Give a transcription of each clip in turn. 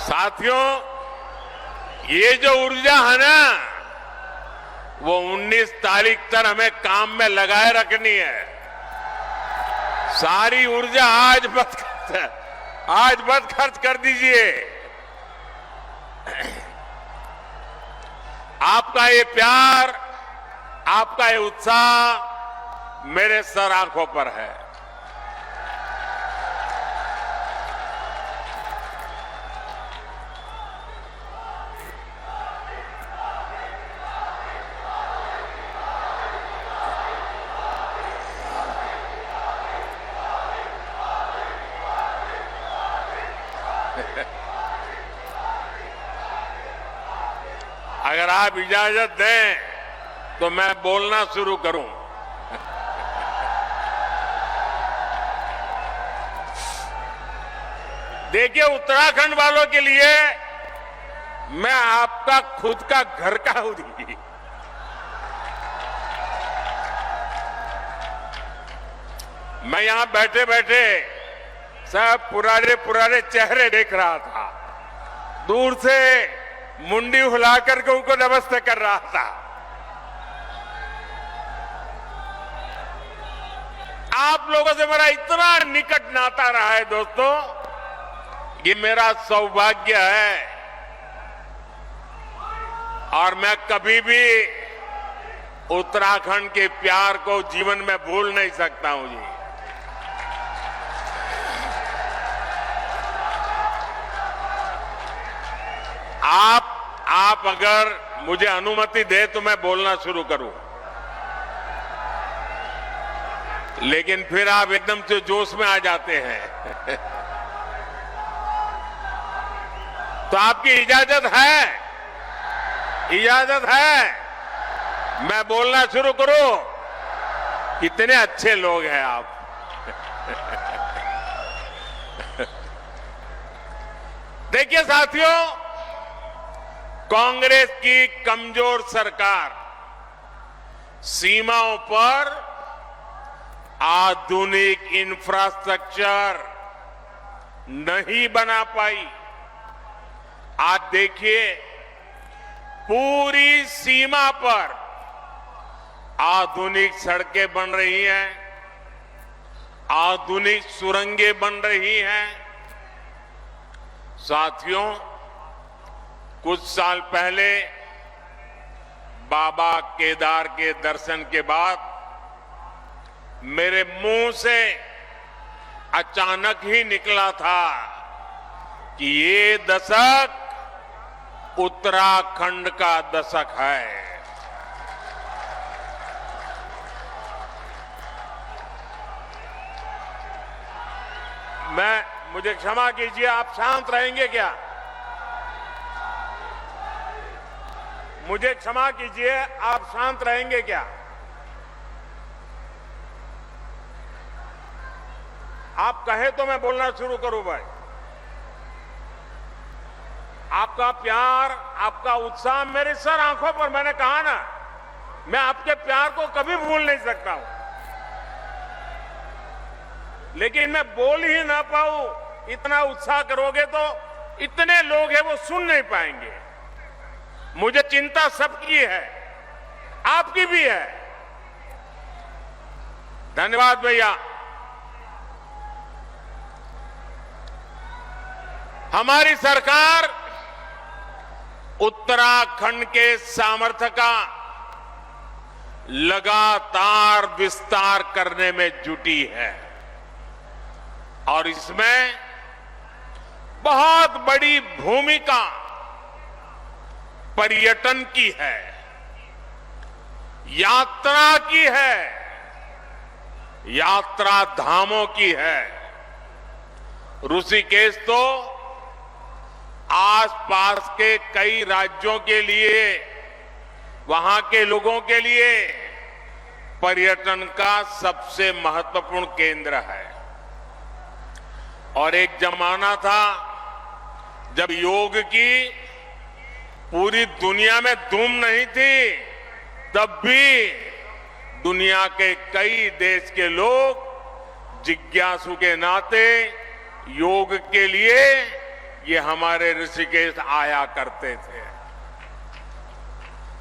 साथियों, ये जो ऊर्जा है ना, वो 19 तारीख तक हमें काम में लगाए रखनी है। सारी ऊर्जा आज मत खर्च कर दीजिए। आपका ये प्यार, आपका ये उत्साह मेरे सर आंखों पर है। अगर आप इजाजत दें तो मैं बोलना शुरू करूं। देखिए, उत्तराखंड वालों के लिए मैं आपका खुद का घर का हूं। मैं यहां बैठे बैठे सब पुराने चेहरे देख रहा था। दूर से मुंडी हिला करके उनको नमस्ते कर रहा था। आप लोगों से मेरा इतना निकट नाता रहा है दोस्तों, ये मेरा सौभाग्य है और मैं कभी भी उत्तराखंड के प्यार को जीवन में भूल नहीं सकता हूं जी। आप अगर मुझे अनुमति दे तो मैं बोलना शुरू करूं, लेकिन फिर आप एकदम से जोश में आ जाते हैं। तो आपकी इजाजत है? इजाजत है मैं बोलना शुरू करूं? कितने अच्छे लोग हैं आप। देखिए साथियों, कांग्रेस की कमजोर सरकार सीमाओं पर आधुनिक इंफ्रास्ट्रक्चर नहीं बना पाई। आज देखिए, पूरी सीमा पर आधुनिक सड़कें बन रही हैं, आधुनिक सुरंगें बन रही हैं। साथियों, कुछ साल पहले बाबा केदार के दर्शन के बाद मेरे मुंह से अचानक ही निकला था कि ये दशक उत्तराखंड का दशक है। मुझे क्षमा कीजिए, आप शांत रहेंगे क्या? मुझे क्षमा कीजिए, आप शांत रहेंगे क्या? आप कहें तो मैं बोलना शुरू करूं भाई। आपका प्यार, आपका उत्साह मेरे सर आंखों पर, मैंने कहा ना, मैं आपके प्यार को कभी भूल नहीं सकता हूं। लेकिन मैं बोल ही ना पाऊं, इतना उत्साह करोगे तो इतने लोग हैं वो सुन नहीं पाएंगे। मुझे चिंता सबकी है, आपकी भी है। धन्यवाद भैया। हमारी सरकार उत्तराखंड के सामर्थ्य का लगातार विस्तार करने में जुटी है और इसमें बहुत बड़ी भूमिका पर्यटन की है, यात्रा की है, यात्रा धामों की है। ऋषिकेश तो आसपास के कई राज्यों के लिए, वहां के लोगों के लिए पर्यटन का सबसे महत्वपूर्ण केंद्र है। और एक जमाना था जब योग की पूरी दुनिया में धूम नहीं थी, तब भी दुनिया के कई देश के लोग जिज्ञासु के नाते योग के लिए ये हमारे ऋषिकेश आया करते थे।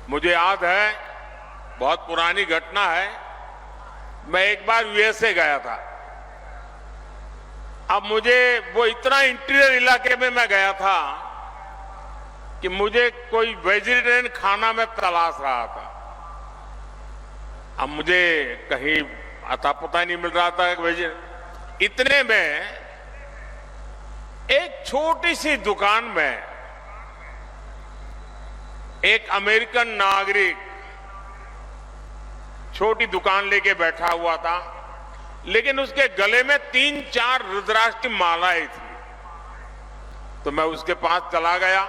मुझे याद है, बहुत पुरानी घटना है, मैं एक बार यूएसए गया था। अब मुझे वो इतना इंटीरियर इलाके में मैं गया था कि मुझे कोई वेजिटेरियन खाना में तलाश रहा था। अब मुझे कहीं अता पता नहीं मिल रहा था इतने में एक छोटी सी दुकान में एक अमेरिकन नागरिक छोटी दुकान लेके बैठा हुआ था, लेकिन उसके गले में 3-4 रुद्राक्ष की मालाएं थी। तो मैं उसके पास चला गया,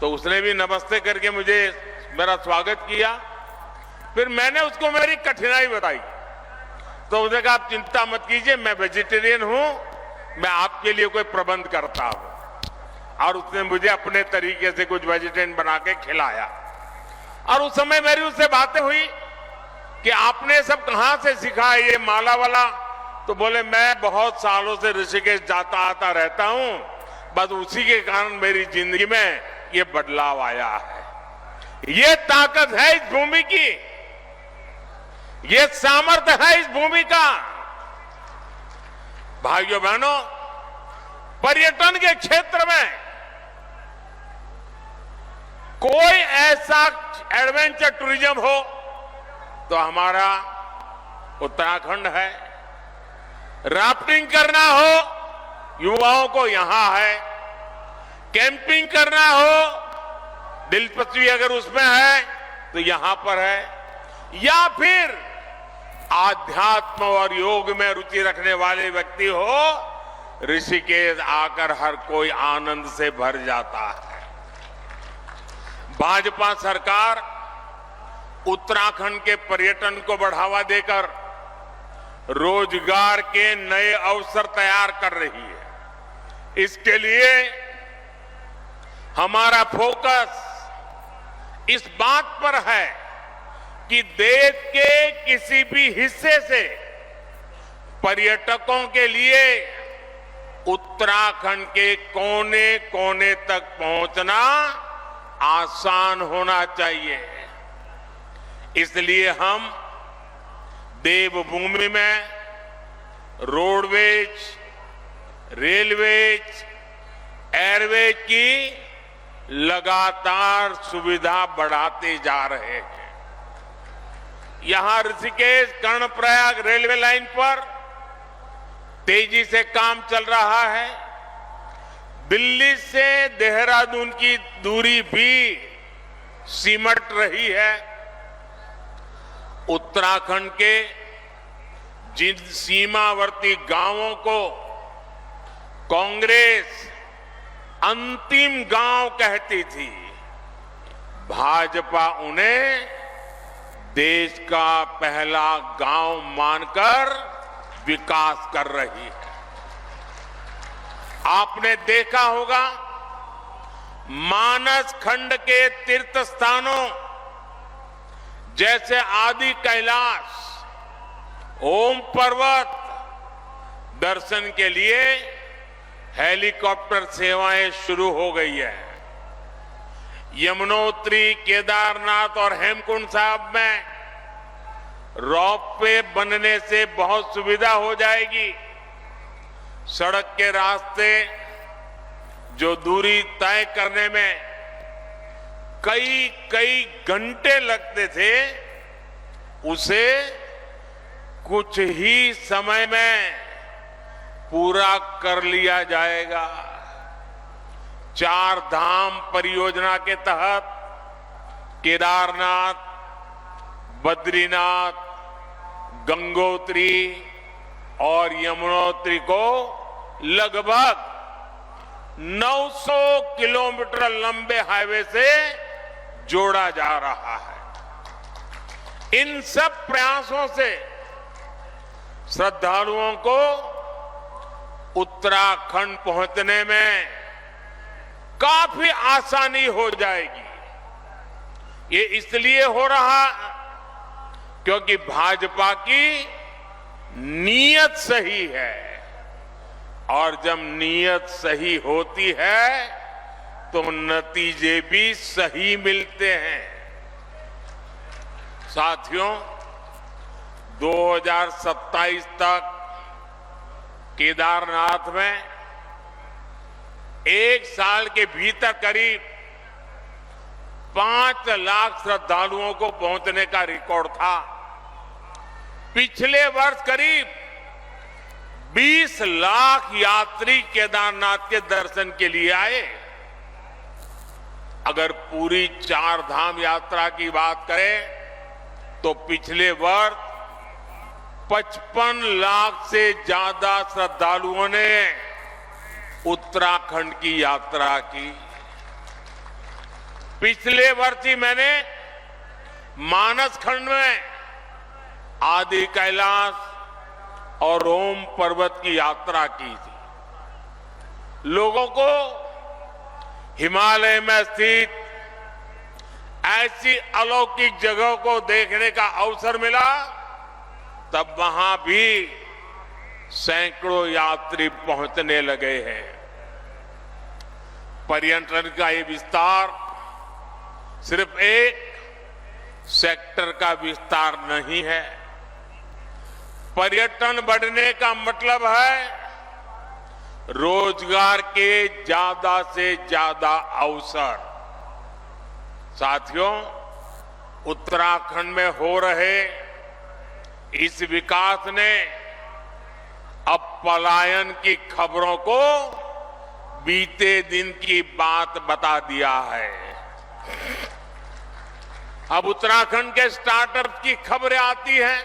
तो उसने भी नमस्ते करके मुझे मेरा स्वागत किया। फिर मैंने उसको मेरी कठिनाई बताई, तो उसने कहा आप चिंता मत कीजिए, मैं वेजिटेरियन हूं, मैं आपके लिए कोई प्रबंध करता हूं। और उसने मुझे अपने तरीके से कुछ वेजिटेरियन बना के खिलाया। और उस समय मेरी उससे बातें हुई कि आपने सब कहां से सीखा है ये माला वाला? तो बोले मैं बहुत सालों से ऋषिकेश जाता आता रहता हूं, बस उसी के कारण मेरी जिंदगी में ये बदलाव आया है। ये ताकत है इस भूमि की, ये सामर्थ्य है इस भूमि का। भाइयों बहनों, पर्यटन के क्षेत्र में कोई ऐसा एडवेंचर टूरिज्म हो तो हमारा उत्तराखंड है। राफ्टिंग करना हो युवाओं को यहां है, कैंपिंग करना हो दिलचस्पी अगर उसमें है तो यहां पर है, या फिर आध्यात्म और योग में रुचि रखने वाले व्यक्ति हो, ऋषिकेश आकर हर कोई आनंद से भर जाता है। भाजपा सरकार उत्तराखंड के पर्यटन को बढ़ावा देकर रोजगार के नए अवसर तैयार कर रही है। इसके लिए हमारा फोकस इस बात पर है कि देश के किसी भी हिस्से से पर्यटकों के लिए उत्तराखंड के कोने कोने तक पहुंचना आसान होना चाहिए। इसलिए हम देवभूमि में रोडवेज, रेलवेज, एयरवेज की लगातार सुविधा बढ़ाते जा रहे हैं। यहां ऋषिकेश कर्णप्रयाग रेलवे लाइन पर तेजी से काम चल रहा है। दिल्ली से देहरादून की दूरी भी सिमट रही है। उत्तराखंड के जिन सीमावर्ती गांवों को कांग्रेस अंतिम गांव कहती थी, भाजपा उन्हें देश का पहला गांव मानकर विकास कर रही है। आपने देखा होगा मानस खंड के तीर्थ स्थानों जैसे आदि कैलाश, ओम पर्वत दर्शन के लिए हेलीकॉप्टर सेवाएं शुरू हो गई है। यमुनोत्री, केदारनाथ और हेमकुंड साहब में रोपवे बनने से बहुत सुविधा हो जाएगी। सड़क के रास्ते जो दूरी तय करने में कई घंटे लगते थे, उसे कुछ ही समय में पूरा कर लिया जाएगा। 4 धाम परियोजना के तहत केदारनाथ, बद्रीनाथ, गंगोत्री और यमुनोत्री को लगभग 900 किलोमीटर लंबे हाईवे से जोड़ा जा रहा है। इन सब प्रयासों से श्रद्धालुओं को उत्तराखंड पहुंचने में काफी आसानी हो जाएगी। ये इसलिए हो रहा क्योंकि भाजपा की नीयत सही है। और जब नीयत सही होती है तो नतीजे भी सही मिलते हैं। साथियों, 2027 तक केदारनाथ में एक साल के भीतर करीब 5 लाख श्रद्धालुओं को पहुंचने का रिकॉर्ड था। पिछले वर्ष करीब 20 लाख यात्री केदारनाथ के दर्शन के लिए आए। अगर पूरी 4 धाम यात्रा की बात करें तो पिछले वर्ष 55 लाख से ज्यादा श्रद्धालुओं ने उत्तराखंड की यात्रा की। पिछले वर्ष ही मैंने मानस खंड में आदि कैलाश और ओम पर्वत की यात्रा की थी। लोगों को हिमालय में स्थित ऐसी अलौकिक जगहों को देखने का अवसर मिला, तब वहां भी सैकड़ों यात्री पहुंचने लगे हैं। पर्यटन का ये विस्तार सिर्फ एक सेक्टर का विस्तार नहीं है। पर्यटन बढ़ने का मतलब है रोजगार के ज्यादा से ज्यादा अवसर। साथियों, उत्तराखंड में हो रहे इस विकास ने अब पलायन की खबरों को बीते दिन की बात बता दिया है। अब उत्तराखंड के स्टार्टअप की खबरें आती हैं।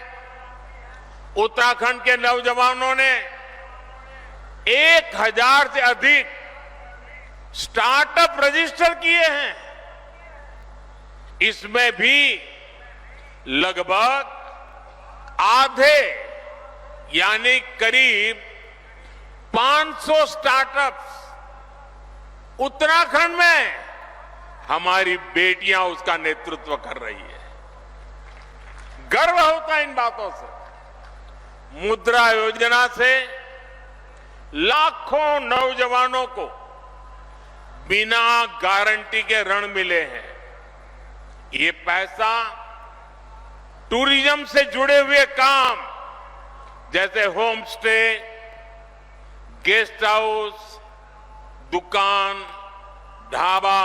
उत्तराखंड के नौजवानों ने 1000 से अधिक स्टार्टअप रजिस्टर किए हैं। इसमें भी लगभग आधे यानी करीब 500 स्टार्टअप्स उत्तराखंड में हमारी बेटियां उसका नेतृत्व कर रही है। गर्व होता है इन बातों से। मुद्रा योजना से लाखों नौजवानों को बिना गारंटी के ऋण मिले हैं। ये पैसा टूरिज्म से जुड़े हुए काम जैसे होम स्टे, गेस्ट हाउस, दुकान, ढाबा,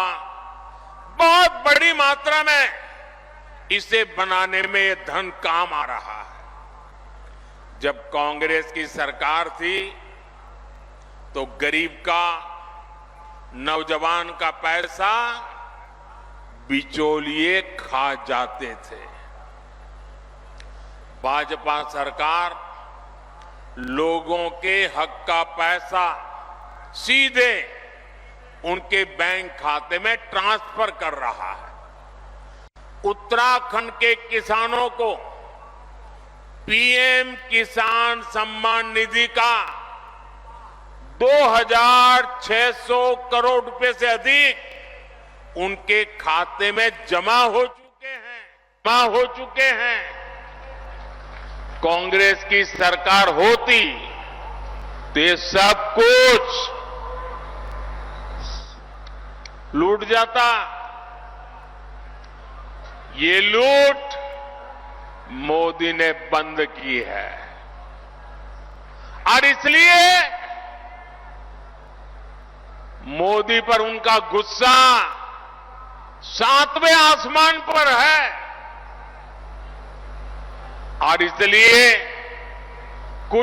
बहुत बड़ी मात्रा में इसे बनाने में ये धन काम आ रहा है। जब कांग्रेस की सरकार थी तो गरीब का, नौजवान का पैसा बिचौलिए खा जाते थे। भाजपा सरकार लोगों के हक का पैसा सीधे उनके बैंक खाते में ट्रांसफर कर रहा है। उत्तराखंड के किसानों को पीएम किसान सम्मान निधि का 2600 करोड़ रुपए से अधिक उनके खाते में जमा हो चुके हैं। कांग्रेस की सरकार होती तो ये सब कुछ लूट जाता। ये लूट मोदी ने बंद की है और इसलिए मोदी पर उनका गुस्सा 7वें आसमान पर है और इसलिए